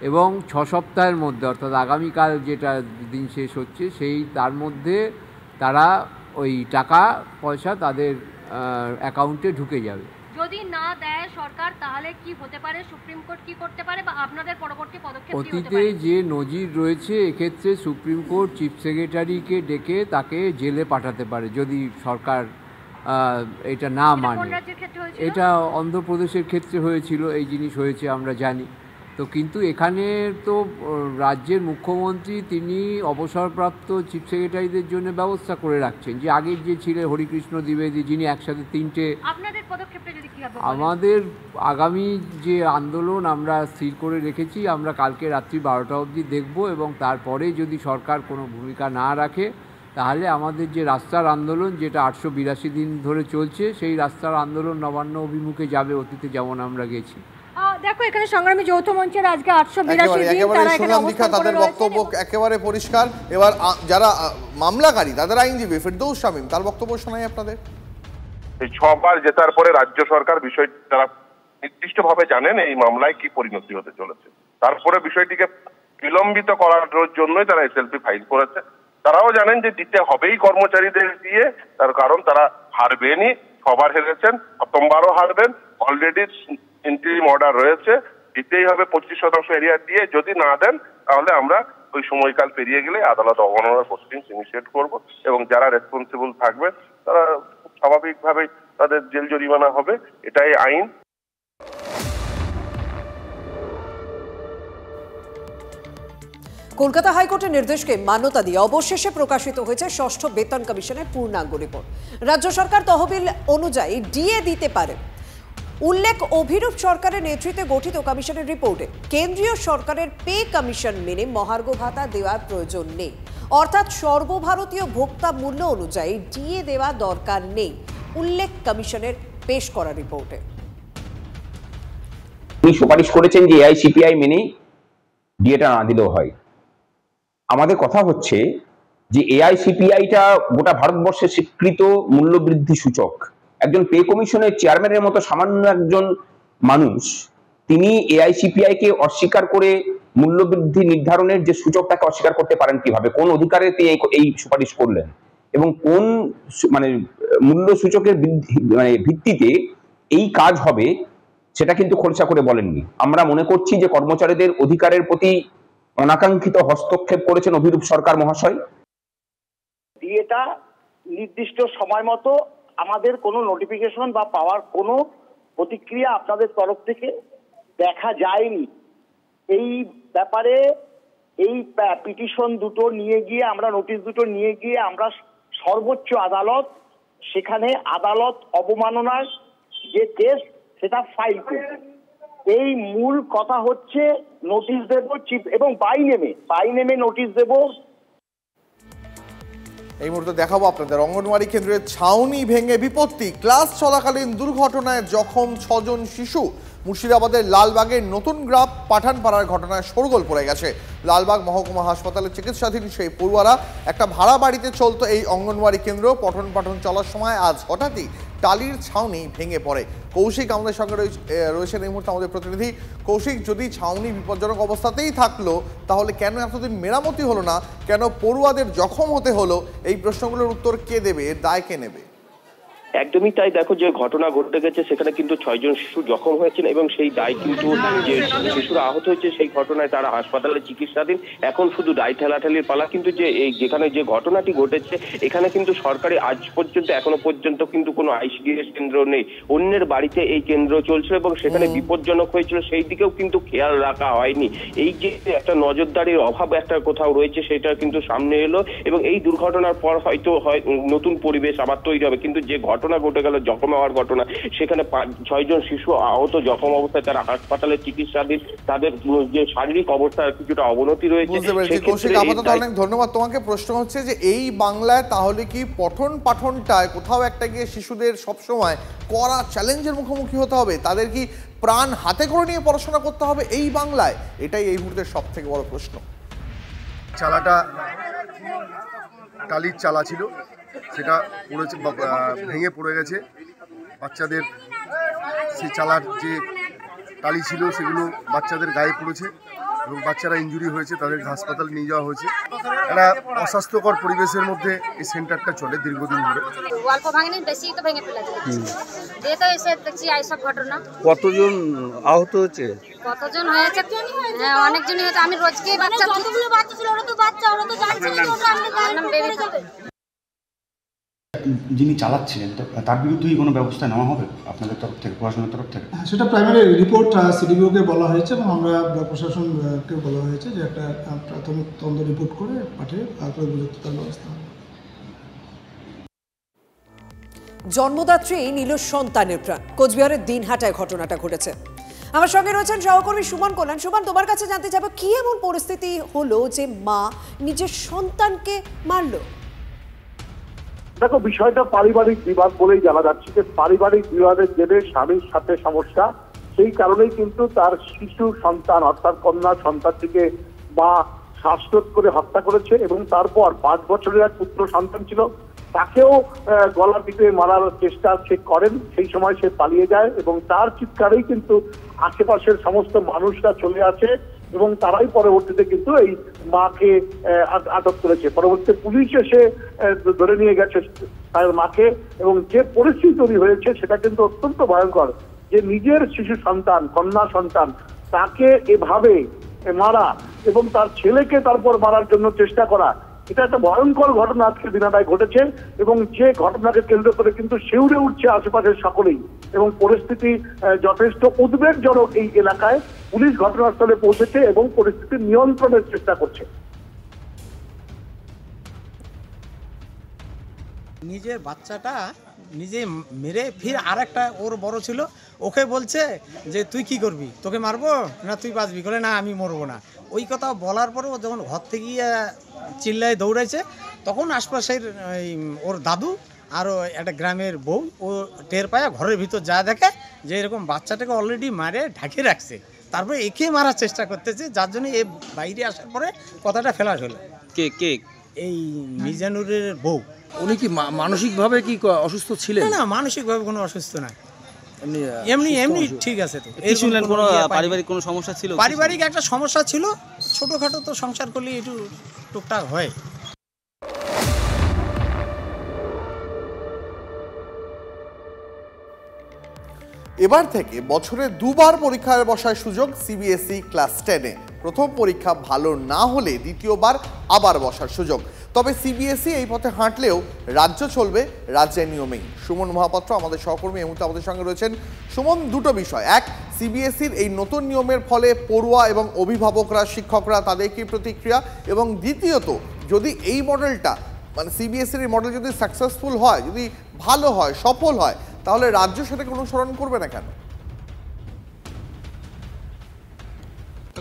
এবং 6 সপ্তাহের মধ্যে অর্থাৎ আগামীকাল যেটা দিন শেষ হচ্ছে সেই তার মধ্যে তারা ওই টাকা পয়সা তাদের অ্যাকাউন্টে ঢুকে যাবে। যদি না দেয় সরকার তাহলে কি হতে পারে, সুপ্রিম কোর্ট কি করতে পারে বা আপনাদের পরবর্তী পদক্ষেপ কি হতে পারে? অতীতে যে নজির রয়েছে, এক্ষেত্রে সুপ্রিম কোর্ট চিফ সেক্রেটারিকে ডেকে তাকে জেলে পাঠাতে পারে যদি সরকার এটা না মানে। এটা অন্ধ্রপ্রদেশের ক্ষেত্রে হয়েছিল, এই জিনিস হয়েছে আমরা জানি। তো কিন্তু এখানে তো রাজ্যের মুখ্যমন্ত্রী তিনি অবসরপ্রাপ্ত চিফ সেক্রেটারিদের জন্য ব্যবস্থা করে রাখছেন, যে আগের যে ছিলেন হরিকৃষ্ণ দ্বিবেদী, যিনি একসাথে 3টে। আপনাদের পদক্ষেপটা যদি কি হবে? আমাদের আগামী যে আন্দোলন আমরা স্থির করে রেখেছি, আমরা কালকে রাত্রি 12টা অবধি দেখব, এবং তারপরে যদি সরকার কোনো ভূমিকা না রাখে তাহলে আমাদের যে রাস্তার আন্দোলন, যেটা 882 দিন ধরে চলছে, সেই রাস্তার আন্দোলন নবান্ন অভিমুখে যাবে, অতীতে যেমন আমরা গেছি। দেখো, এখানে সংগ্রামী যৌথ মঞ্চের আজকে 882 দিন তারা এখানে অবস্থান করে তাদের বক্তব্য একেবারে পরিষ্কার। এবার যারা মামলাকারী তাদের আইনজীবী ফেরদৌস শামীম, তার বক্তব্য শোনাই আপনাদের। এই 6 বার জেতার পরে রাজ্য সরকার বিষয়টি তারা নির্দিষ্টভাবে জানেন এই মামলায় কি পরিণতি হতে চলেছে। তারপরে বিষয়টিকে বিলম্বিত করার জন্যই তারা এসএলপি ফাইল করেছে। তারাও জানেন যে দিতে হবেই কর্মচারীদের দিয়ে, তার কারণ তারা হারবেনই, সবার হেরেছেন, প্রথমবারও হারবেন। অলরেডি ইন্টারিম অর্ডার রয়েছে, দিতেই হবে 25% এরিয়া দিয়ে। যদি না দেন তাহলে আমরা ওই সময়কাল পেরিয়ে গেলে আদালত অবমাননার প্রসিডিংস ইনিশিয়েট করব, এবং যারা রেসপন্সিবল থাকবে তারা স্বাভাবিকভাবেই তাদের জেল জরিমানা হবে, এটাই আইন। কলকাতা হাইকোর্টের নির্দেশকে মান্যতা দিয়ে অবশেষে প্রকাশিত হয়েছে ষষ্ঠ বেতন কমিশনের পূর্ণাঙ্গ রিপোর্ট। রাজ্য সরকার তহবিল অনুযায়ী ডিএ দিতে পারে। উল্লেখ, অভিরূপ সরকারের নেতৃত্বে গঠিত কমিশনের রিপোর্টে কেন্দ্রীয় সরকারের পে কমিশন মেনে মহার্ঘ ভাতা দেওয়ার প্রয়োজন নেই, অর্থাৎ সর্বভারতীয় ভোক্তা মূল্য অনুযায়ী ডিএ দেওয়া দরকার নেই, উল্লেখ কমিশনের পেশ করা রিপোর্টে। তিনি সুপারিশ করেছেন যে এআইসিপিআই মেনেই ডিএটা না দিলেও হয়। আমাদের কথা হচ্ছে যে এআইসিপিআইটা গোটা ভারতবর্ষের স্বীকৃত মূল্যবৃদ্ধি সূচক। একজন পে কমিশনের চেয়ারম্যানের মতো সামান্য একজন মানুষ, তিনি এআইসিপিআই কে অস্বীকার করে মূল্যবৃদ্ধি নির্ধারণের যে সূচক তাকে অস্বীকার করতে পারেন কিভাবে? কোন অধিকারে তিনি এই সুপারিশ করলেন, এবং কোন মূল্য সূচকের ভিত্তিতে এই কাজ হবে সেটা কিন্তু খোলসা করে বলেননি। আমরা মনে করছি যে কর্মচারীদের অধিকারের প্রতি অনাকাঙ্ক্ষিত হস্তক্ষেপ করেছেন অভিরূপ সরকার মহাশয়। ডিএটা নির্দিষ্ট সময় মতো আমাদের কোনো নোটিফিকেশন বা পাওয়ার কোনো প্রতিক্রিয়া আপনাদের তরফ থেকে দেখা যায়নি। এই ব্যাপারে এই পিটিশন দুটো নিয়ে গিয়ে আমরা নোটিশ দুটো নিয়ে গিয়ে আমরা সর্বোচ্চ আদালত, সেখানে আদালত অবমাননার যে কেস সেটা ফাইল করবে। এই মূল কথা হচ্ছে নোটিশ দেব চিফ, এবং বাই নেমে নোটিশ দেব। এই মুহূর্তে দেখাবো আপনাদের অঙ্গনওয়াড়ি কেন্দ্রের ছাউনি ভেঙে বিপত্তি। ক্লাস চলাকালীন দুর্ঘটনায় জখম 6 জন শিশু। মুর্শিদাবাদের লালবাগের নতুন গ্রাম পাঠানপাড়ার ঘটনায় শোরগোল পড়ে গেছে। লালবাগ মহকুমা হাসপাতালে চিকিৎসাধীন সেই পড়ুয়ারা একটা ভাড়া বাড়িতে চলতো এই অঙ্গনওয়াড়ি কেন্দ্র। পঠন পাঠন চলার সময় আজ হঠাৎই টালির ছাউনি ভেঙে পড়ে। কৌশিক আমাদের সঙ্গে রয়েছেন এই মুহূর্তে আমাদের প্রতিনিধি। কৌশিক, যদি ছাউনি বিপজ্জনক অবস্থাতেই থাকলো তাহলে কেন এতদিন মেরামতি হলো না, কেন পড়ুয়াদের জখম হতে হলো, এই প্রশ্নগুলোর উত্তর কে দেবে, এর দায় কে নেবে? একদমই তাই। দেখো, যে ঘটনা ঘটে গেছে সেখানে কিন্তু 6 জন শিশু জখম হয়েছেন এবং সেই দায় কিন্তু যে শিশুরা আহত হয়েছে সেই ঘটনায় তারা হাসপাতালে চিকিৎসাধীন। এখন শুধু দায় ঠেলাঠেলির পালা। কিন্তু যে এই যেখানে যে ঘটনাটি ঘটেছে এখানে কিন্তু সরকারি আজ পর্যন্ত এখনো পর্যন্ত কিন্তু কোনো আইসিডিএস কেন্দ্র নেই। অন্যের বাড়িতে এই কেন্দ্র চলছিল এবং সেখানে বিপজ্জনক হয়েছিল, সেই দিকেও কিন্তু খেয়াল রাখা হয়নি। এই যে একটা নজরদারির অভাব একটা কোথাও রয়েছে সেটা কিন্তু সামনে এলো এবং এই দুর্ঘটনার পর হয়তো নতুন পরিবেশ আবার তৈরি হবে। কিন্তু যে ঘটনা ঘটে গেল, জখম হওয়ার ঘটনা, সেখানে 6 জন শিশু আহত, জখম অবস্থায় তারা হাসপাতালে চিকিৎসাধীন। তাদের যে শারীরিক অবস্থার কিছুটা অবনতি রয়েছে। অনেক ধন্যবাদ তোমাকে। প্রশ্ন হচ্ছে যে এই বাংলায় তাহলে কি পঠন পাঠনটায় কোথাও একটা গিয়ে শিশুদের সবসময় কড়া চ্যালেঞ্জের মুখোমুখি হতে হবে? তাদের কি প্রাণ হাতে করে নিয়ে পড়াশোনা করতে হবে এই বাংলায়? এটাই এই মুহূর্তের সব থেকে বড় প্রশ্ন। চালাটা টালির চালা ছিল, সেটা পড়েছে, ভেঙে পড়ে গেছে। বাচ্চাদের সেই চালার যে টালি ছিল সেগুলো বাচ্চাদের গায়ে পড়েছে এবং বাচ্চারা ইনজুরি হয়েছে, তাদেরকে হাসপাতালে নিয়ে যাওয়া হয়েছে। একটা অস্বাস্থ্যকর পরিবেশের মধ্যে এই সেন্টারটা চলে দীর্ঘদিন ধরে। কতজন আহত হয়েছে? কতজন হয়েছে? হ্যাঁ, অনেকজনই হয়েছে। আমি রোজকেই বাচ্চা, কতগুলো বাচ্চা ছিল, ওরা তো বাচ্চা, ওরা তো জানছে না যে ওটা আমরা বেবি থাকে। যিনি চালাচ্ছিলেন তার বিরুদ্ধেই কোনো ব্যবস্থা নেওয়া হবে আপনাদের তরফ থেকে, প্রশাসনের তরফ থেকে? সেটা প্রাইমারি রিপোর্ট সিডিপিওকে বলা হয়েছে এবং আমরা প্রশাসনকে বলা হয়েছে যে একটা প্রাথমিক তদন্ত রিপোর্ট করে পাঠিয়ে তারপরে উপযুক্ত তার ব্যবস্থা হবে। জন্মদাত্রী নিল সন্তানের প্রাণ। কোচবিহারের দিনহাটায় ঘটনাটা ঘটেছে। আমার সঙ্গে রয়েছেন সহকর্মী সুমন কল্যাণ। সুমন, তোমার কাছে জানতে চাইবো কি এমন পরিস্থিতি হলো যে মা নিজের সন্তানকে মারলো? দেখো, বিষয়টা পারিবারিক বিবাদ বলেই জানা যাচ্ছে যে পারিবারিক বিবাদের জেরে স্বামীর সাথে সমস্যা, সেই কারণেই কিন্তু তার শিশু সন্তান অর্থাৎ কন্যা সন্তানটিকে মা শ্বাসরোধ করে হত্যা করেছে এবং তারপর 5 বছরের এক পুত্র সন্তান ছিল, তাকেও গলা টিপে মারার চেষ্টা সে করেন। সেই সময় সে পালিয়ে যায় এবং তার চিৎকারেই কিন্তু আশেপাশের সমস্ত মানুষরা চলে আসে এবং তারাই পরবর্তীতে কিন্তু এই মাকে আটক করেছে। পরবর্তীতে পুলিশ এসে ধরে নিয়ে গেছে তার মাকে এবং যে পরিস্থিতি তৈরি হয়েছে সেটা কিন্তু অত্যন্ত ভয়ঙ্কর। যে নিজের শিশু সন্তান, কন্যা সন্তান, তাকে এভাবে মারা এবং তার ছেলেকে তারপর মারার জন্য চেষ্টা করা, এটা একটা ভয়ঙ্কর ঘটনা আজকে দিনাটায় ঘটেছে এবং যে ঘটনাকে কেন্দ্র করে কিন্তু শিউরে উঠছে আশেপাশের সকলেই এবং পরিস্থিতি যথেষ্ট উদ্বেগজনক এই এলাকায়। পুলিশ ঘটনাস্থলে পৌঁছেছে এবং পরিস্থিতি নিয়ন্ত্রণের চেষ্টা করছে। নিজের বাচ্চাটা নিজে মেরে ফির আর একটা ওর বড় ছিল, ওকে বলছে যে তুই কি করবি, তোকে মারবো না তুই বাঁচবি, বলে না আমি মরবো না। ওই কথা বলার পরে ও যখন ঘর থেকে চিল্লায় দৌড়াইছে তখন আশপাশের ওর দাদু আর একটা গ্রামের বউ ও টের পায়, ঘরের ভিতর যা দেখে যে এরকম বাচ্চাটাকে অলরেডি মারে ঢাকে রাখছে, তারপরে একে মারার চেষ্টা করতেছে, যার জন্য এ বাইরে আসার পরে কথাটা ফেলা হলো। কে কে? এই মিজানুরের বউ। উনি কি মানসিকভাবে কি অসুস্থ ছিলেন? না, মানসিকভাবে কোনো অসুস্থ না, এমনি এমনি ঠিক আছে। তো এই শুনলেন কোনো পারিবারিক কোনো সমস্যা ছিল? পারিবারিক একটা সমস্যা ছিল, ছোটখাটো তো সংসার করলে একটু টুকটাক হয়। এবার থেকে বছরে 2 বার পরীক্ষায় বসার সুযোগ সিবিএসই ক্লাস 10-এ। প্রথম পরীক্ষা ভালো না হলে দ্বিতীয়বার আবার বসার সুযোগ। তবে সিবিএসই এই পথে হাঁটলেও রাজ্য চলবে রাজ্যের নিয়মেই। সুমন মহাপাত্র আমাদের সহকর্মী এই মুহূর্তে আমাদের সঙ্গে রয়েছেন। সুমন, দুটো বিষয়, এক, সিবিএসইর এই নতুন নিয়মের ফলে পড়ুয়া এবং অভিভাবকরা, শিক্ষকরা, তাদের কি প্রতিক্রিয়া, এবং দ্বিতীয়ত, যদি এই মডেলটা মানে সিবিএসইর এই মডেল যদি সাকসেসফুল হয়, যদি ভালো হয়, সফল হয়, তাহলে রাজ্য সেটাকে অনুসরণ করবে না কেন?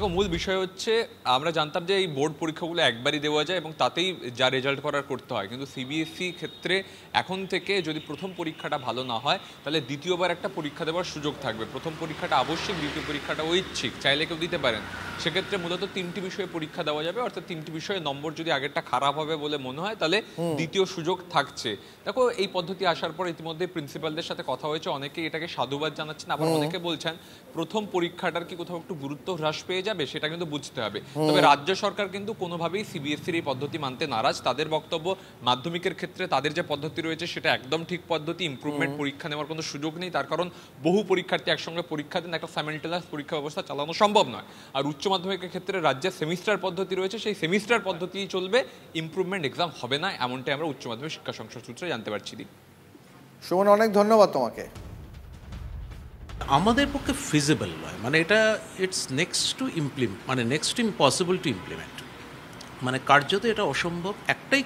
দেখো মূল বিষয় হচ্ছে আমরা জানতাম যে এই বোর্ড পরীক্ষাগুলো একবারই দেওয়া যায় এবং তাতেই যা রেজাল্ট করার করতে হয়, কিন্তু সিবিএসসি ক্ষেত্রে এখন থেকে যদি প্রথম পরীক্ষাটা ভালো না হয় তাহলে দ্বিতীয়বার একটা পরীক্ষা দেওয়ার সুযোগ থাকবে। প্রথম পরীক্ষাটা আবশ্যিক, দ্বিতীয় পরীক্ষাটা ঐচ্ছিক, চাইলে কেউ দিতে পারেন। সেক্ষেত্রে মূলত 3টি বিষয়ে পরীক্ষা দেওয়া যাবে, অর্থাৎ 3টি বিষয়ে নম্বর যদি আগেরটা খারাপ হবে বলে মনে হয় তাহলে দ্বিতীয় সুযোগ থাকছে। দেখো এই পদ্ধতি আসার পর ইতিমধ্যে প্রিন্সিপালদের সাথে কথা হয়েছে, অনেকে এটাকে সাধুবাদ জানাচ্ছেন, আবার অনেকে বলছেন প্রথম পরীক্ষাটার কি কোথাও একটু গুরুত্ব হ্রাস পেয়ে যাবে সেটা কিন্তু বুঝতে হবে। তবে রাজ্য সরকার কিন্তু কোনোভাবেই সিবিএসসির এই পদ্ধতি মানতে নারাজ। তাদের বক্তব্য মাধ্যমিকের ক্ষেত্রে তাদের যে পদ্ধতি রয়েছে সেটা একদম ঠিক পদ্ধতি, ইমপ্রুভমেন্ট পরীক্ষা নেওয়ার কোনো সুযোগ নেই, তার কারণ বহু পরীক্ষার্থী একসঙ্গে পরীক্ষা দেন, একটা সাইমালটেনিয়াস পরীক্ষা ব্যবস্থা চালানো সম্ভব নয়। আর উচ্চ মাধ্যমিকের ক্ষেত্রে রাজ্যের সেমিস্টার পদ্ধতি রয়েছে, সেই সেমিস্টার পদ্ধতিই চলবে, ইমপ্রুভমেন্ট এক্সাম হবে না, এমনটাই আমরা উচ্চ মাধ্যমিক শিক্ষা সংসদ সূত্রে জানতে পারছি। সুমন, অনেক ধন্যবাদ তোমাকে। আমাদের পক্ষে ফিজিবল নয়, মানে এটা ইটস নেক্সট টু ইমপ্লিমেন্ট, মানে next to impossible to implement, মানে কার্যত এটা অসম্ভব। একটাই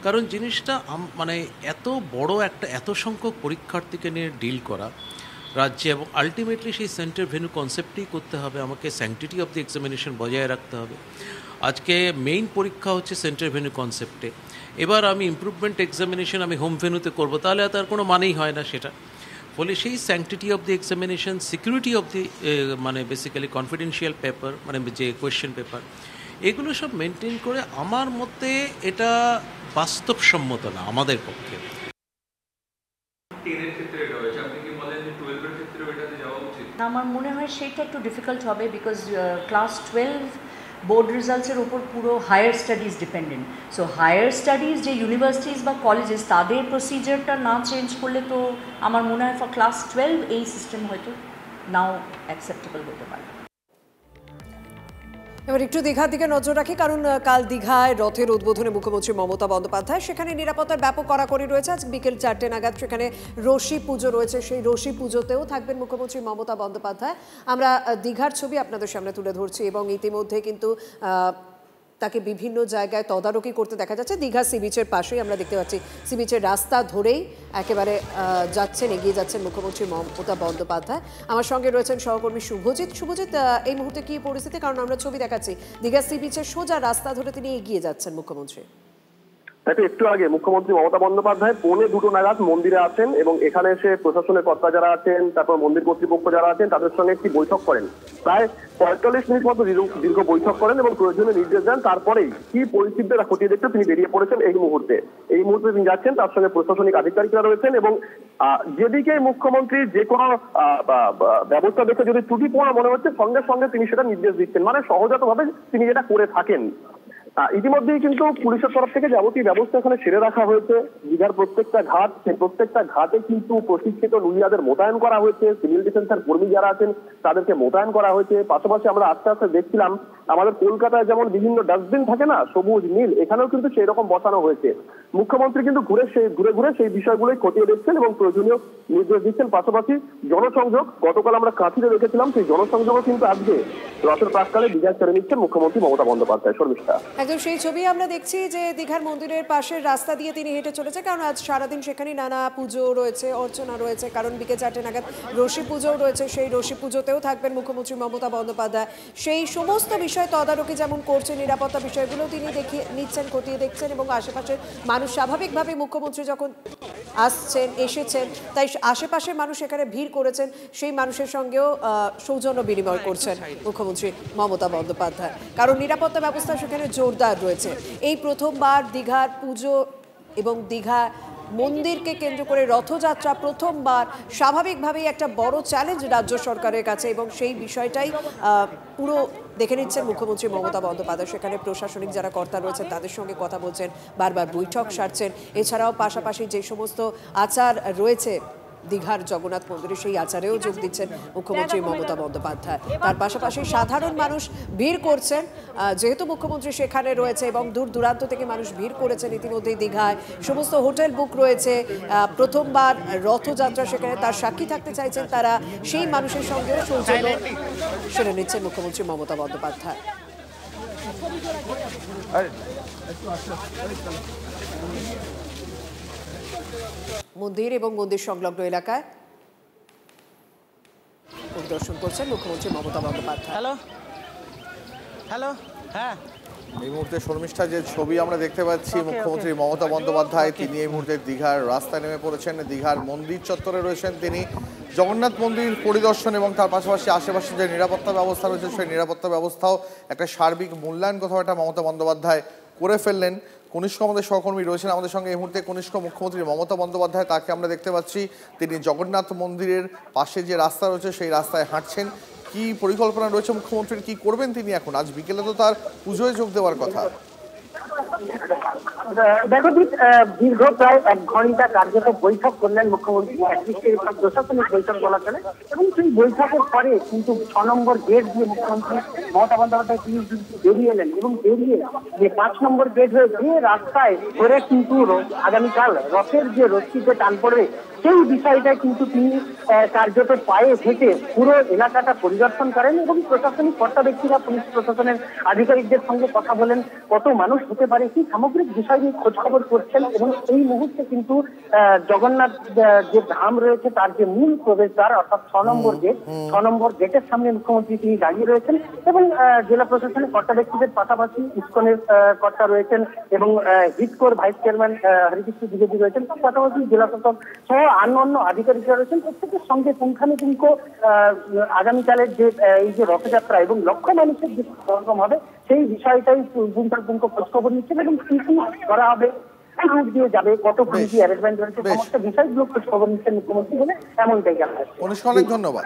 কারণ জিনিসটা মানে এত বড় একটা এত সংখ্যক পরীক্ষার্থীকে নিয়ে ডিল করা রাজ্যে, এবং আলটিমেটলি সেই সেন্টার ভেন্যু কনসেপ্টেই করতে হবে, আমাকে স্যাংটিটি অফ দ্য এক্সামিনেশন বজায় রাখতে হবে। আজকে মেইন পরীক্ষা হচ্ছে সেন্টার ভেন্যু কনসেপ্টে, এবার আমি ইমপ্রুভমেন্ট এক্সামিনেশন আমি হোম ভেন্যুতে করবো, তাহলে তার কোনো মানেই হয় না সেটা। ফলে সেই sanctity of the examination, security of the মানে বেসিক্যালি কনফিডেন্সিয়াল পেপার, মানে যে কোয়েশ্চেন পেপার, এগুলো সব মেনটেন করে আমার মতে এটা বাস্তবসম্মত না আমাদের পক্ষে। আমার মনে হয় সেটা একটু ডিফিকাল্ট হবে, বিকজ ক্লাস 12 বোর্ড রেজাল্টসের ওপর পুরো higher studies dependent. So higher studies যে ইউনিভার্সিটিস বা কলেজেস, তাদের প্রসিজারটা না চেঞ্জ করলে তো আমার মনে হয় ফর ক্লাস 12 এই সিস্টেম হয়তো নাও অ্যাকসেপ্টেবল হতে পারে। এবার একটু দীঘার দিকে নজর রাখি, কারণ কাল দীঘায় রথের উদ্বোধনে মুখ্যমন্ত্রী মমতা বন্দ্যোপাধ্যায়, সেখানে নিরাপত্তার ব্যাপক কড়াকড়ি রয়েছে। আজ বিকেল 4টে নাগাদ সেখানে রশি পুজো রয়েছে, সেই রশি পুজোতেও থাকবেন মুখ্যমন্ত্রী মমতা বন্দ্যোপাধ্যায়। আমরা দীঘার ছবি আপনাদের সামনে তুলে ধরছি এবং ইতিমধ্যে কিন্তু তাকে বিভিন্ন জায়গায় তদারকি করতে দেখা যাচ্ছে। দীঘা সি বিচের পাশেই আমরা দেখতে পাচ্ছি, সি বিচের রাস্তা ধরেই একেবারে এগিয়ে যাচ্ছেন মুখ্যমন্ত্রী মমতা বন্দ্যোপাধ্যায়। আমার সঙ্গে রয়েছেন সহকর্মী শুভজিৎ। এই মুহূর্তে কি পরিস্থিতি? কারণ আমরা ছবি দেখাচ্ছি, দীঘা সি বিচের সোজা রাস্তা ধরে তিনি এগিয়ে যাচ্ছেন মুখ্যমন্ত্রী। একটু আগে মুখ্যমন্ত্রী মমতা বন্দ্যোপাধ্যায় 2:45 নাগাদ মন্দিরে আছেন এবং এখানে এসে প্রশাসনের কর্তা যারা আছেন, তারপর মন্দির কর্তৃপক্ষ যারা আছেন, তাদের সঙ্গে একটি বৈঠক করেন। প্রায় 45 মিনিট মতো দীর্ঘ বৈঠক করেন এবং প্রয়োজনীয় নির্দেশ দেন। তারপরেই কি পরিস্থিতিটা খতিয়ে দেখতে তিনি বেরিয়ে পড়েছেন। এই মুহূর্তে তিনি যাচ্ছেন, তার সঙ্গে প্রশাসনিক আধিকারিকরা রয়েছেন এবং যেদিকে মুখ্যমন্ত্রী যে কোনো ব্যবস্থা দেখে যদি ত্রুটিপূর্ণ মনে হচ্ছে, সঙ্গে সঙ্গে তিনি সেটা নির্দেশ দিচ্ছেন, মানে সহজাতভাবে তিনি যেটা করে থাকেন। ইতিমধ্যেই কিন্তু পুলিশের তরফ থেকে যাবতীয় ব্যবস্থা এখানে সেরে রাখা হয়েছে। দীঘার প্রত্যেকটা ঘাট, সেই প্রত্যেকটা ঘাটে কিন্তু প্রশিক্ষিত লুইয়াদের মোতায়েন করা হয়েছে, সিভিল ডিফেন্সের কর্মী যারা আছেন তাদেরকে মোতায়েন করা হয়েছে। পাশাপাশি আমরা আস্তে আস্তে দেখছিলাম আমাদের কলকাতায় যেমন বিভিন্ন ডাস্টবিন থাকে না, সবুজ নীল, এখানেও কিন্তু সেই রকম বসানো হয়েছে। মুখ্যমন্ত্রী কিন্তু ঘুরে ঘুরে সেই বিষয়গুলোই খতিয়ে দেখছেন এবং প্রয়োজনীয় নির্দেশ দিচ্ছেন। পাশাপাশি জনসংযোগ, গতকাল আমরা কাঁথিতে দেখেছিলাম, সেই জনসংযোগও কিন্তু আজকে রথের প্রাক্কালে দীঘায় ছেড়ে নিচ্ছেন মুখ্যমন্ত্রী মমতা বন্দ্যোপাধ্যায়। শর্মিষ্ঠা, একদম সেই ছবি আমরা দেখছি যে দীঘার মন্দিরের পাশের রাস্তা দিয়ে তিনি হেঁটে চলেছে, কারণ আজ সারাদিন সেখানে নানা পুজো রয়েছে, অর্চনা রয়েছে, কারণ বিকেল 4টে নাগাদ রশি পুজোও রয়েছে। সেই রশি পুজোতেও থাকবেন মুখ্যমন্ত্রী মমতা বন্দ্যোপাধ্যায়। সেই সমস্ত বিষয় তদারকি যেমন করছে, নিরাপত্তা বিষয়গুলো তিনি দেখিয়ে নিচ্ছেন, খতিয়ে দেখছেন এবং আশেপাশের মানুষ স্বাভাবিকভাবে মুখ্যমন্ত্রী যখন এসেছেন তাই আশেপাশের মানুষ এখানে ভিড় করেছেন, সেই মানুষের সঙ্গেও সৌজন্য বিনিময় করছেন মুখ্যমন্ত্রী মমতা বন্দ্যোপাধ্যায়, কারণ নিরাপত্তা ব্যবস্থা সেখানে জোরদার রয়েছে। এই প্রথমবার দীঘার পুজো এবং দীঘা মন্দিরকে কেন্দ্র করে রথযাত্রা প্রথমবার, স্বাভাবিকভাবেই একটা বড় চ্যালেঞ্জ রাজ্য সরকারের কাছে এবং সেই বিষয়টাই পুরো দেখে নিচ্ছেন মুখ্যমন্ত্রী মমতা বন্দ্যোপাধ্যায়। সেখানে প্রশাসনিক যারা কর্তা রয়েছেন তাদের সঙ্গে কথা বলছেন, বারবার বৈঠক সারছেন। এছাড়াও পাশাপাশি যে সমস্ত আচার রয়েছে দীঘার জগন্নাথ মন্দিরে, সেই আচারেও যোগ দিচ্ছেন মুখ্যমন্ত্রী মমতা বন্দ্যোপাধ্যায়। তার পাশাপাশি সাধারণ মানুষ ভিড় করছেন, যেহেতু মুখ্যমন্ত্রী সেখানে রয়েছে এবং দূর দূরান্ত থেকে মানুষ ভিড় করেছেন ইতিমধ্যেই দীঘায়। সমস্ত হোটেল বুক রয়েছে, প্রথমবার রথযাত্রা সেখানে তার সাক্ষী থাকতে চাইছেন তারা, সেই মানুষের সঙ্গেও সৌজন্য সেরে নিচ্ছেন মুখ্যমন্ত্রী মমতা বন্দ্যোপাধ্যায়। মন্দির এবং মন্দির সংলগ্ন এলাকায় পরিদর্শন করছেন মুখ্যমন্ত্রী মমতা বন্দ্যোপাধ্যায়। হ্যালো, হ্যাঁ। এই মুহূর্তে শর্মিষ্ঠা যে ছবি আমরা দেখতে পাচ্ছি, মুখ্যমন্ত্রী মমতা বন্দ্যোপাধ্যায় তিনি এই মুহূর্তে দীঘার রাস্তায় নেমে পড়েছেন। দীঘার মন্দির চত্বরে রয়েছেন তিনি। জগন্নাথ মন্দির পরিদর্শন এবং তার পাশাপাশি আশেপাশে যে নিরাপত্তা ব্যবস্থা রয়েছে সেই নিরাপত্তা ব্যবস্থাও একটা সার্বিক মূল্যায়ন কথাটা মমতা বন্দ্যোপাধ্যায় করে ফেললেন। কনিষ্ক আমাদের সহকর্মী রয়েছেন আমাদের সঙ্গে এই মুহূর্তে। কনিষ্ক, মুখ্যমন্ত্রী মমতা বন্দ্যোপাধ্যায় তাকে আমরা দেখতে পাচ্ছি তিনি জগন্নাথ মন্দিরের পাশে যে রাস্তা রয়েছে সেই রাস্তায় হাঁটছেন। কি পরিকল্পনা রয়েছে মুখ্যমন্ত্রীর, কি করবেন তিনি এখন? আজ বিকেলে তো তার পুজোয় যোগ দেওয়ার কথা। দেখো দীর্ঘ প্রায় 1 ঘন্টা কার্যত বৈঠক করলেন মুখ্যমন্ত্রী, প্রশাসনিক বৈঠক বলা চলে। এবং সেই বৈঠকের পরে কিন্তু 6 নম্বর গেট দিয়ে মুখ্যমন্ত্রী মমতা বন্দ্যোপাধ্যায় তিনি বেরিয়ে এলেন এবং বেরিয়ে যে 5 নম্বর গেট হয়ে যে রাস্তায় ধরে কিন্তু আগামীকাল রথের যে রশ্মিতে টান পড়বে সেই বিষয়টা কিন্তু তিনি কার্যত পায়ে হেঁটে পুরো এলাকাটা পরিদর্শন করেন এবং প্রশাসনিক কর্তা ব্যক্তিরা পুলিশ প্রশাসনের আধিকারিকদের সঙ্গে কথা বলেন, কত মানুষ হতে পারে সেই সামগ্রিক বিষয় নিয়ে খোঁজ খবর করছেন। এবং এই মুহূর্তে কিন্তু জগন্নাথ যে ধাম রয়েছে তার যে মূল প্রবেশদ্বার অর্থাৎ 6 নম্বর গেট, 6 নম্বর গেটের সামনে মুখ্যমন্ত্রী তিনি দাঁড়িয়ে রয়েছেন এবং জেলা প্রশাসনের কর্তা ব্যক্তিদের পাশাপাশি ইসকনের কর্তা রয়েছেন এবং হিটকোর ভাইস চেয়ারম্যান হরিকৃষ্ণ দ্বিবেদী রয়েছেন, পাশাপাশি জেলা প্রশাসক সহ অন্য আধিকারিকরা রয়েছেন। প্রত্যেকের সঙ্গে পুঙ্খানুপুঙ্খ আগামীকালের যে এই যে রথযাত্রা এবং লক্ষ মানুষের যে সমাগম হবে সেই বিষয়টাই পুঙ্খানুপুঙ্খ খোঁজখবর নিচ্ছেন এবং কি কি করা হবে, রুট দিয়ে যাবে, কত পুলিশি অ্যারেঞ্জমেন্ট রয়েছে, সমস্ত বিষয়গুলো খোঁজখবর নিচ্ছেন মুখ্যমন্ত্রী বলে এমনটাই জানা যাচ্ছে। অনেক ধন্যবাদ।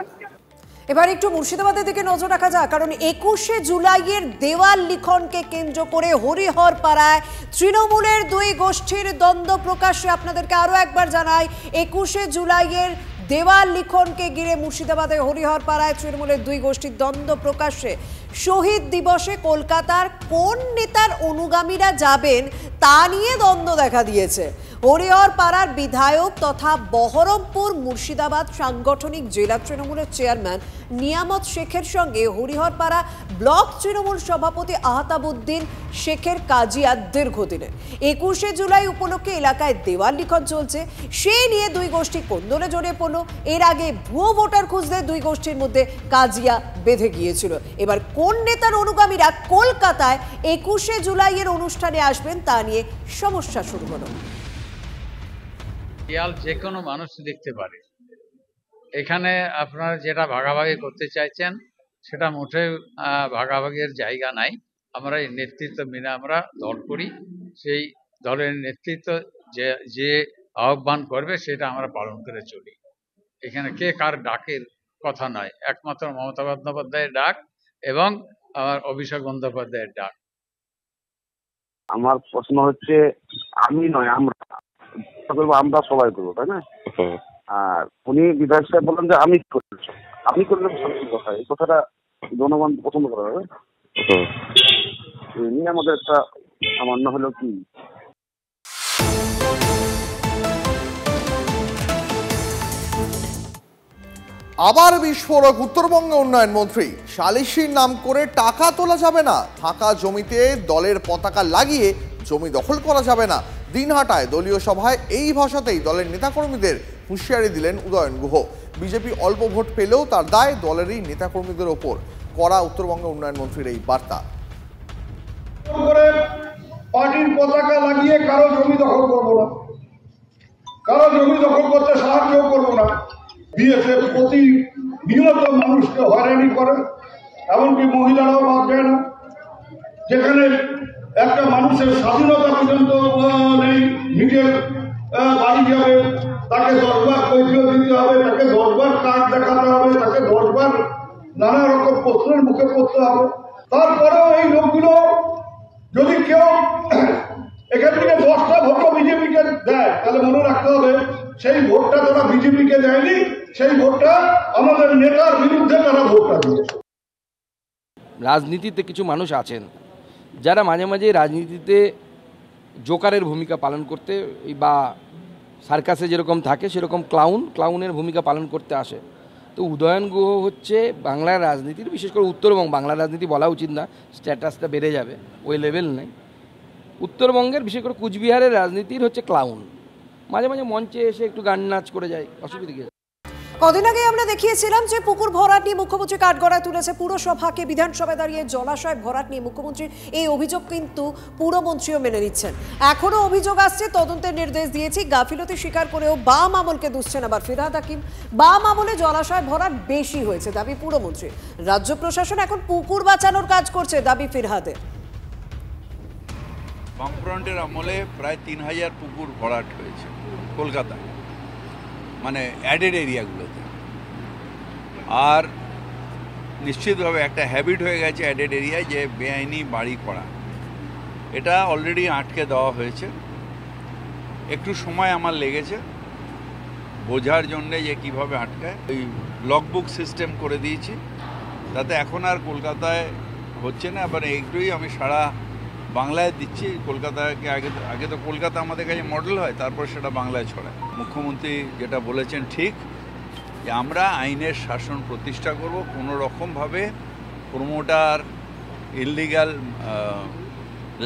এবার একটু মুর্শিদাবাদের দিকে নজর রাখা যাক, কারণ 21শে জুলাইয়ের দেওয়াল লিখনকে কেন্দ্র করে হরিহর পাড়ায় তৃণমূলের 2 গোষ্ঠীর দ্বন্দ্ব প্রকাশ্যে। আপনাদেরকে আরো একবার জানাই, 21শে জুলাইয়ের দেওয়াল লিখনকে ঘিরে মুর্শিদাবাদের হরিহর পাড়ায় তৃণমূলের 2 গোষ্ঠীর দ্বন্দ্ব প্রকাশ্যে। শহীদ দিবসে কলকাতার কোন নেতার অনুগামীরা যাবেন তা নিয়ে দ্বন্দ্ব দেখা দিয়েছে। হরিহর পাড়ার বিধায়ক তথা বহরমপুর মুর্শিদাবাদ সাংগঠনিক জেলা তৃণমূলের চেয়ারম্যান নিয়ামত শেখের সঙ্গে হরিহর পাড়া ব্লক তৃণমূল সভাপতি আহতাবউদ্দিন শেখের কাজিয়া দীর্ঘদিনের। 21শে জুলাই উপলক্ষে এলাকায় দেওয়াল লিখন চলছে, সেই নিয়ে 2 গোষ্ঠী কোন্দলে জড়িয়ে পড়ল। এর আগে ভুয়ো ভোটার খুঁজতে 2 গোষ্ঠীর মধ্যে কাজিয়া বেঁধে গিয়েছিল। এবার কোন নেতার অনুগামীরা কলকাতায় 21শে জুলাইয়ের অনুষ্ঠানে আসবেন তা নিয়ে সমস্যা শুরু হলো। দেয়াল যে কোনো মানুষ দেখতে পারে, এখানে আপনারা যেটা ভাগাভাগি করতে চাইছেন সেটা মোটেও ভাগাভাগির জায়গা নাই। আমরা এই নেতৃত্ব মেনে আমরা দল করি, সেই দলের নেতৃত্ব যে আহ্বান করবে সেটা আমরা পালন করে চলি। এখানে কে কার ডাকের কথা নয়, একমাত্র মমতা বন্দ্যোপাধ্যায়ের ডাক এবং আমার অভিষেক বন্দ্যোপাধ্যায়ের ডাক। আমার প্রশ্ন হচ্ছে আমি নয় আমরা সবাই করবো, তাই না? আর উনি বিধায়ক সাহেব বললেন যে আমি করলে কথা, এই কথাটা জনগণ পছন্দ করা হবে। এই নিয়ে আমাদের একটা সামান্য হলেও কি আবার বিস্ফোরক উত্তরবঙ্গ উন্নয়ন মন্ত্রী। সালিশির নাম করে টাকা তোলা যাবে না, ফাঁকা জমিতে দলের পতাকা লাগিয়ে জমি দখল করা যাবে না। দিনহাটায় দলীয় সভায় এই ভাষাতেই দলের নেতাকর্মীদের হুঁশিয়ারি দিলেন উদয়ন গুহ। বিজেপি অল্প ভোট পেলেও তার দায় দলেরই নেতাকর্মীদের ওপর। কড়া উত্তরবঙ্গ উন্নয়ন মন্ত্রীর এই বার্তা। পার্টির পতাকা লাগিয়ে কারো জমি দখল করবো না, কারো জমি দখল করতে সাহায্য করবো না। বিএসএফ প্রতিনিয়ত মানুষকে হয়রানি করে, এমনকি মহিলারাও বাদ দেয় না। যেখানে একটা মানুষের স্বাধীনতা পর্যন্ত নেই, নিজের বাড়ি যাবে তাকে 10 বার কৈফিয়ত দিতে হবে, তাকে 10 বার কার্ড দেখাতে হবে, তাকে 10 বার নানা রকম প্রশ্নের মুখে পড়তে হবে। তারপরেও এই লোকগুলো যদি কেউ এখান থেকে 10টা ভোটও বিজেপিকে দেয় তাহলে মনে রাখতে হবে সেই ভোটটা তারা বিজেপিকে দেয়নি, সেই ভোটটা আমাদের নেতার বিরুদ্ধে তারা ভোটটা দিয়েছে। রাজনীতিতে কিছু মানুষ আছেন যারা মাঝে মাঝে রাজনীতিতে জোকারের ভূমিকা পালন করতে বা সার্কাসে যেরকম থাকে সেরকম ক্লাউনের ভূমিকা পালন করতে আসে। তো উদয়ন গুহ হচ্ছে বাংলার রাজনীতির, বিশেষ করে উত্তরবঙ্গ, বাংলার রাজনীতি বলা উচিত না, স্ট্যাটাসটা বেড়ে যাবে, ওই লেভেল নেই। উত্তরবঙ্গের বিশেষ করে কুচবিহারের রাজনীতির হচ্ছে ক্লাউন। মাঝে মাঝে মঞ্চে এসে একটু গান নাচ করে যায়, অসুবিধা কি? কদিন আগে আমরা দেখিয়েছিলাম যে পুকুর ভরাট নিয়ে মুখ্যমন্ত্রী কাঠগড়ায় তুলেছে পুরসভাকে, বিধানসভায় দাঁড়িয়ে জলাশয় ভরাট নিয়ে মুখ্যমন্ত্রীর এই অভিযোগ কিন্তু পুরমন্ত্রীও মেনে নিচ্ছেন। এখনো অভিযোগ আসছে, তদন্তের নির্দেশ দিয়েছি। গাফিলতি স্বীকার করেও বাম আমলকে দুষছেন আবার ফিরহাদ হাকিম। বাম আমলে জলাশয় ভরাট বেশি হয়েছে দাবি পুরমন্ত্রী। রাজ্য প্রশাসন এখন পুকুর বাঁচানোর কাজ করছে দাবি ফিরহাদের। বামফ্রন্টের আমলে প্রায় 3000 পুকুর ভরাট হয়েছে কলকাতায়, মানে অ্যাডেড এরিয়াগুলোতে। আর নিশ্চিতভাবে একটা হ্যাবিট হয়ে গেছে অ্যাডেড এরিয়ায় যে বেআইনি বাড়ি করা, এটা অলরেডি আটকে দেওয়া হয়েছে। একটু সময় আমার লেগেছে বোঝার জন্যে যে কীভাবে আটকায়। ওই লগবুক সিস্টেম করে দিয়েছি, তাতে এখন আর কলকাতায় হচ্ছে না। এবার একটুই আমি সারা বাংলায় দিচ্ছি। কলকাতাকে আগে তো কলকাতা আমাদের কাছে মডেল হয়, তারপর সেটা বাংলায় ছড়ায়। মুখ্যমন্ত্রী যেটা বলেছেন ঠিক, যে আমরা আইনের শাসন প্রতিষ্ঠা করব, কোনো রকমভাবে প্রমোটার, ইললিগাল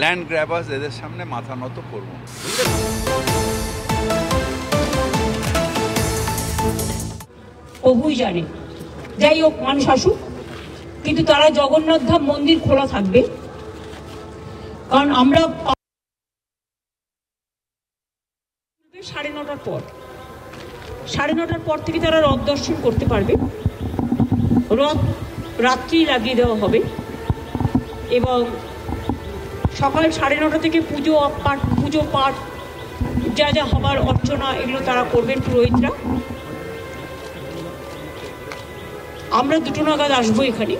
ল্যান্ড গ্র্যাবার্স এদের সামনে মাথা নত করব না। প্রভুই জানে, যাই হোক মানুষ আসুক, কিন্তু তারা জগন্নাথ ধাম মন্দির খোলা থাকবে। কারণ আমরা 9:30 পর থেকে তারা রথ দর্শন করতে পারবে। রথ রাত্রি লাগিয়ে দেওয়া হবে এবং সকাল 9:30 থেকে পুজো পাঠ যা যা হবার অর্চনা এগুলো তারা করবেন পুরোহিতরা। আমরা 2টো নাগাদ আসবো এখানে।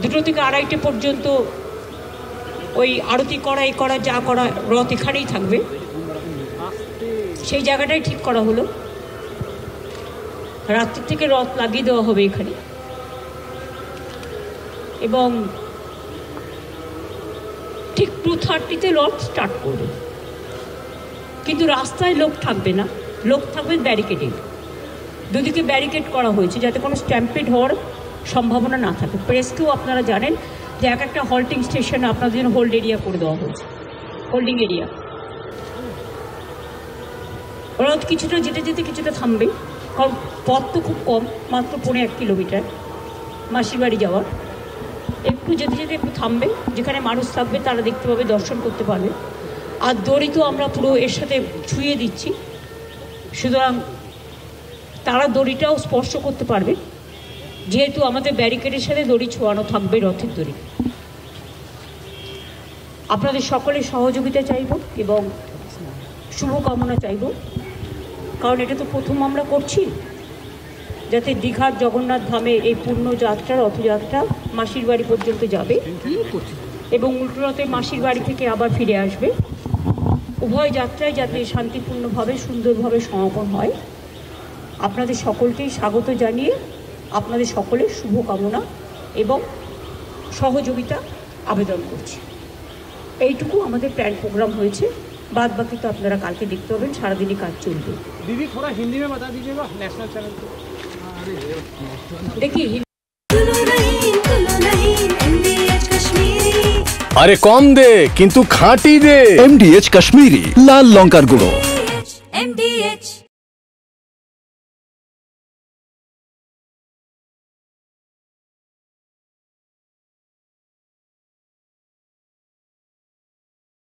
2টো থেকে 2:30 পর্যন্ত ওই আরতি করা, এই করা, যা করা, রথ এখানেই থাকবে। সেই জায়গাটাই ঠিক করা হলো, রাত্রি থেকে রথ লাগিয়ে দেওয়া হবে এখানে। এবং ঠিক 2:30-তে রথ স্টার্ট করবে। কিন্তু রাস্তায় লোক থাকবে না, লোক থাকবে ব্যারিকেডে। দুদিকে ব্যারিকেড করা হয়েছে যাতে কোনো স্ট্যাম্পেড হওয়ার সম্ভাবনা না থাকে। প্রেসকেও আপনারা জানেন যে একটা হল্টিং স্টেশনে আপনাদের জন্য হোল্ড এরিয়া করে দেওয়া হয়েছে, হোল্ডিং এরিয়া। রথ কিছুটা যেতে যেতে কিছুটা থামবে, কারণ পথ তো খুব কম, মাত্র 1.5 কিলোমিটার মাসির বাড়ি যাওয়ার। একটু যেতে যেতে একটু থামবে, যেখানে মানুষ থাকবে তারা দেখতে পাবে, দর্শন করতে পারবে। আর দড়ি তো আমরা পুরো এর সাথে ছুঁয়ে দিচ্ছি, সুতরাং তারা দড়িটাও স্পর্শ করতে পারবে, যেহেতু আমাদের ব্যারিকেডের সাথে দড়ি ছোঁয়ানো থাকবে, রথের দড়ি। আপনাদের সকলের সহযোগিতা চাইব এবং শুভকামনা চাইব, কারণ এটা তো প্রথম আমরা করছি, যাতে দীঘার জগন্নাথ ধামে এই পূর্ণ যাত্রা, রথযাত্রা মাসির বাড়ি পর্যন্ত যাবে এবং উল্টো রথে মাসির বাড়ি থেকে আবার ফিরে আসবে। উভয় যাত্রায় যাতে শান্তিপূর্ণভাবে, সুন্দরভাবে সমাপন হয়। আপনাদের সকলকেই স্বাগত জানিয়ে আপনাদের সকলের শুভকামনা এবং সহযোগিতা আবেদন করছি। এইটুকু আমাদের প্ল্যান প্রোগ্রাম হয়েছে, বাদ বাকি তো আপনারা কালকে দেখতে পাবেন, সারাদিনই কাজ চলবে। दीदी थोड़ा हिंदी में बता दीजिएगा नेशनल चैनल को। देखिए আরে কম দে কিন্তু খাঁটি দে। MDH কাশ্মীরি লাল লঙ্কার গুঁড়ো।